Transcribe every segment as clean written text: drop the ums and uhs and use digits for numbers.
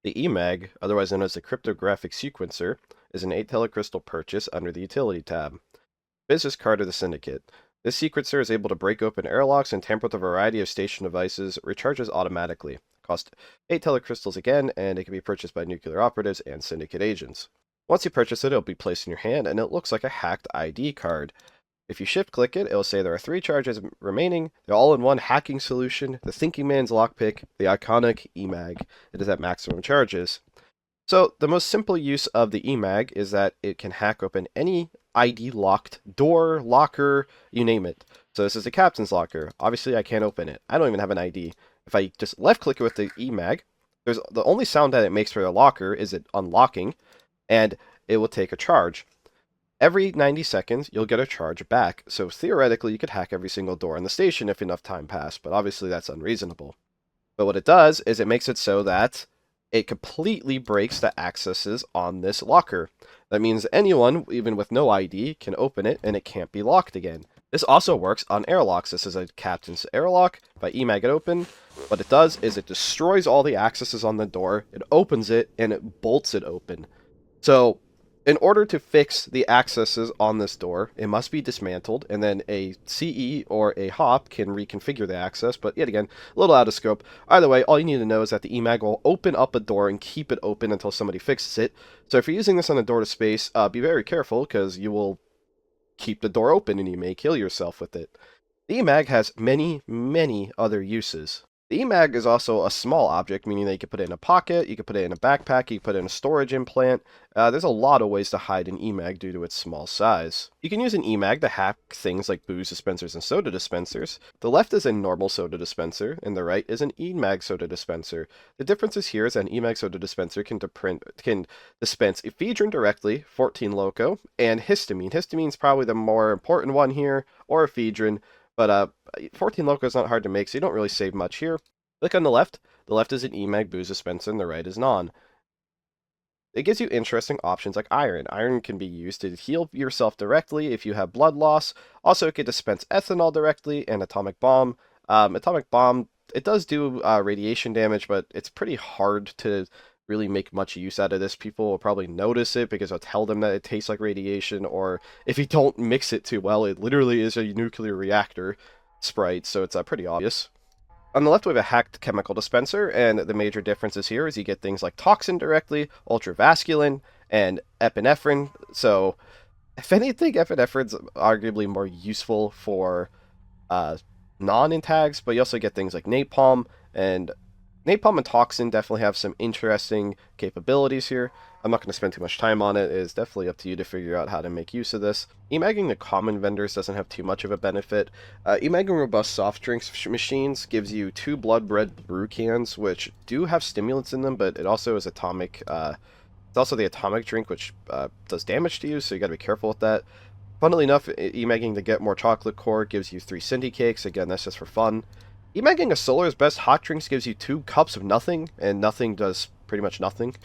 The EMAG, otherwise known as the Cryptographic Sequencer, is an 8 telecrystal purchase under the Utility tab. Business card of the Syndicate. This sequencer is able to break open airlocks and tamper with a variety of station devices, recharges automatically. Cost 8 telecrystals again, and it can be purchased by nuclear operatives and Syndicate agents. Once you purchase it, it'll be placed in your hand, and it looks like a hacked ID card. If you shift click it, it'll say there are 3 charges remaining. They're all in one hacking solution, the Thinking Man's Lockpick, the iconic EMAG. It is at maximum charges. So the most simple use of the EMAG is that it can hack open any ID locked door, locker, you name it. So this is the captain's locker. Obviously I can't open it. I don't even have an ID. If I just left click it with the EMAG, there's the only sound that it makes for the locker is it unlocking, and it will take a charge. Every 90 seconds, you'll get a charge back, so theoretically you could hack every single door in the station if enough time passed, but obviously that's unreasonable. But what it does is it makes it so that it completely breaks the accesses on this locker. That means anyone, even with no ID, can open it and it can't be locked again. This also works on airlocks. This is a captain's airlock. If I EMAG it open, what it does is it destroys all the accesses on the door, it opens it, and it bolts it open. So in order to fix the accesses on this door, it must be dismantled, and then a CE or a hop can reconfigure the access, but yet again, a little out of scope. Either way, all you need to know is that the EMAG will open up a door and keep it open until somebody fixes it. So if you're using this on a door to space, be very careful, because you will keep the door open and you may kill yourself with it. The EMAG has many, many other uses. The EMAG is also a small object, meaning that you can put it in a pocket, you can put it in a backpack, you can put it in a storage implant. There's a lot of ways to hide an EMAG due to its small size. You can use an EMAG to hack things like booze dispensers and soda dispensers. The left is a normal soda dispenser, and the right is an EMAG soda dispenser. The differences here is that an EMAG soda dispenser can dispense ephedrine directly, 14 loco, and histamine. Histamine is probably the more important one here, or ephedrine. But 14 loco is not hard to make, so you don't really save much here. Click on the left. The left is an EMAG booze dispenser, and the right is non. It gives you interesting options like iron. Iron can be used to heal yourself directly if you have blood loss. Also, it can dispense ethanol directly and atomic bomb. Atomic bomb, it does do radiation damage, but it's pretty hard to really make much use out of this. People will probably notice it because I'll tell them that it tastes like radiation, or if you don't mix it too well, it literally is a nuclear reactor sprite, so it's pretty obvious. On the left, we have a hacked chemical dispenser, and the major differences here is you get things like toxin directly, ultravasculine, and epinephrine. So, if anything, epinephrine's arguably more useful for non-intags, but you also get things like napalm, and napalm and toxin definitely have some interesting capabilities here. I'm not going to spend too much time on it. It is definitely up to you to figure out how to make use of this. EMAGing the common vendors doesn't have too much of a benefit. EMAGing robust soft drinks machines gives you 2 blood red brew cans, which do have stimulants in them, but it also is atomic. It's also the atomic drink, which does damage to you, so you got to be careful with that. Funnily enough, EMAGing the Get More Chocolate core gives you 3 Cindy cakes. Again, that's just for fun. EMAGing a Solar's Best Hot Drinks gives you 2 cups of nothing, and nothing does pretty much nothing.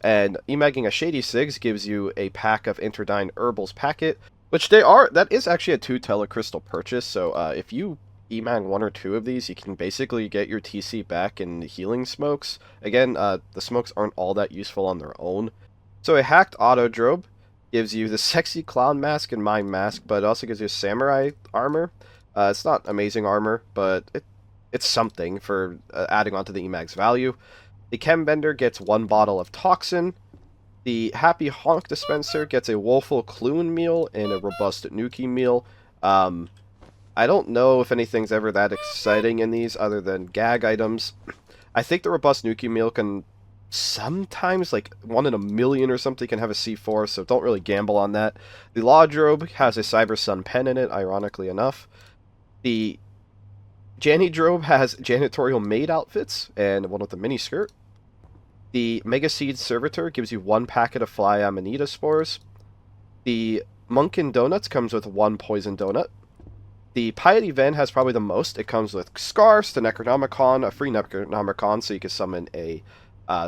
And EMAGing a Shady Cigs gives you a pack of Interdyne Herbals packet, which that is actually a 2 telecrystal purchase, so if you EMAG 1 or 2 of these, you can basically get your TC back in healing smokes. Again, the smokes aren't all that useful on their own. So a hacked Autodrobe gives you the Sexy Clown Mask and Mime Mask, but it also gives you Samurai armor. It's not amazing armor, but it's something for adding on to the EMAG's value. The Chem Bender gets 1 bottle of Toxin. The Happy Honk Dispenser gets a Woeful Clune meal and a Robust Nuki meal. I don't know if anything's ever that exciting in these other than gag items. I think the Robust Nuki meal can sometimes, like 1 in a million or something, can have a C4, so don't really gamble on that. The Law Drobe has a Cyber Sun pen in it, ironically enough. The Janny Drobe has janitorial maid outfits and one with a mini skirt. The Mega Seed Servitor gives you 1 packet of Fly Amanita spores. The Munkin Donuts comes with 1 poison donut. The Piety Ven has probably the most. It comes with Scarce, the Necronomicon, a free Necronomicon, so you can summon a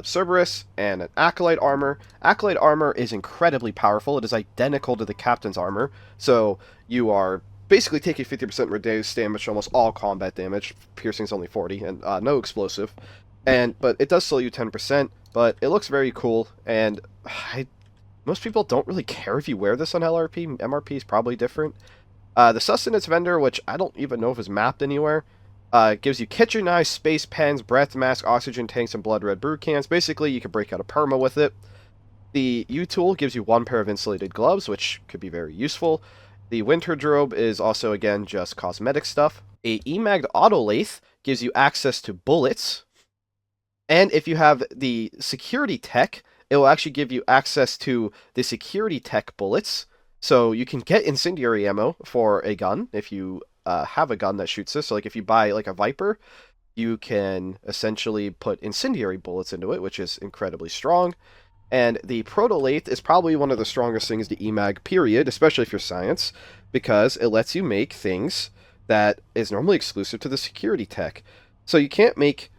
Cerberus, and an Acolyte armor. Acolyte armor is incredibly powerful. It is identical to the Captain's armor, so you are basically taking 50% reduced damage, almost all combat damage. Piercing's only 40, and no explosive. But it does slow you 10%. but it looks very cool, and most people don't really care if you wear this on LRP. MRP is probably different. The sustenance vendor, which I don't even know if is mapped anywhere, gives you kitchen knives, space pens, breath mask, oxygen tanks, and blood red brew cans. Basically, you can break out a perma with it. The U-tool gives you 1 pair of insulated gloves, which could be very useful. The winter drobe is also, again, just cosmetic stuff. A EMAG auto lathe gives you access to bullets. And if you have the security tech, it will actually give you access to the security tech bullets. So you can get incendiary ammo for a gun if you have a gun that shoots this. So like if you buy like a Viper, you can essentially put incendiary bullets into it, which is incredibly strong. And the proto lathe is probably one of the strongest things to EMAG, period, especially if you're science, because it lets you make things that is normally exclusive to the security tech. So you can't make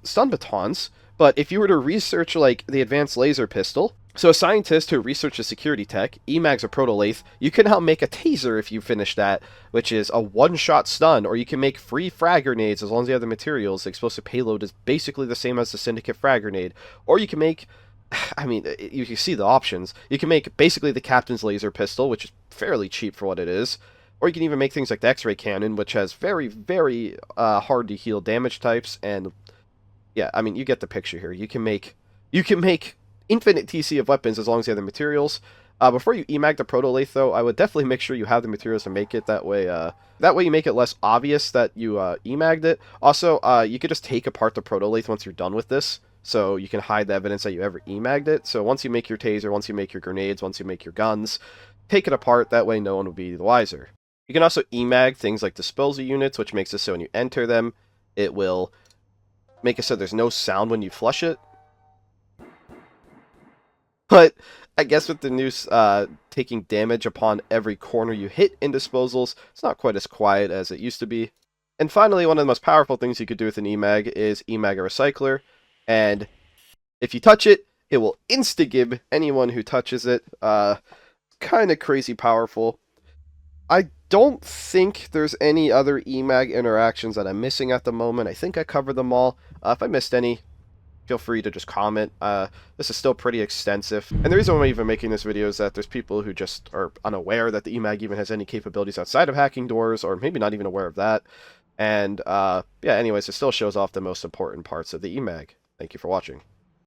stun batons, but if you were to research like the advanced laser pistol, so a scientist who researched the security tech, EMAG's a proto lathe, you can now make a taser if you finish that, which is a one-shot stun, or you can make free frag grenades as long as you have the materials. The explosive payload is basically the same as the Syndicate frag grenade. Or you can make, I mean, you can see the options. You can make basically the Captain's laser pistol, which is fairly cheap for what it is. Or you can even make things like the X-ray cannon, which has very, very hard to heal damage types. And yeah, I mean, you get the picture here. You can make infinite TC of weapons as long as you have the materials. Before you EMAG the proto lathe, though, I would definitely make sure you have the materials to make it. That way you make it less obvious that you EMAG'd it. Also, you could just take apart the proto lathe once you're done with this, so you can hide the evidence that you ever EMAG'd it. So once you make your taser, once you make your grenades, once you make your guns, take it apart. That way no one will be the wiser. You can also EMAG things like disposal units, which makes it so when you enter them, it will make it so there's no sound when you flush it. But I guess with the news taking damage upon every corner you hit in disposals, it's not quite as quiet as it used to be. And finally, one of the most powerful things you could do with an EMAG is EMAG a recycler. And if you touch it, it will insta-gib anyone who touches it. Kind of crazy powerful. I don't think there's any other EMAG interactions that I'm missing at the moment. I think I covered them all. If I missed any, feel free to just comment. This is still pretty extensive. And the reason why I'm even making this video is that there's people who just are unaware that the EMAG even has any capabilities outside of hacking doors, or maybe not even aware of that. And yeah, anyways, it still shows off the most important parts of the EMAG. Thank you for watching.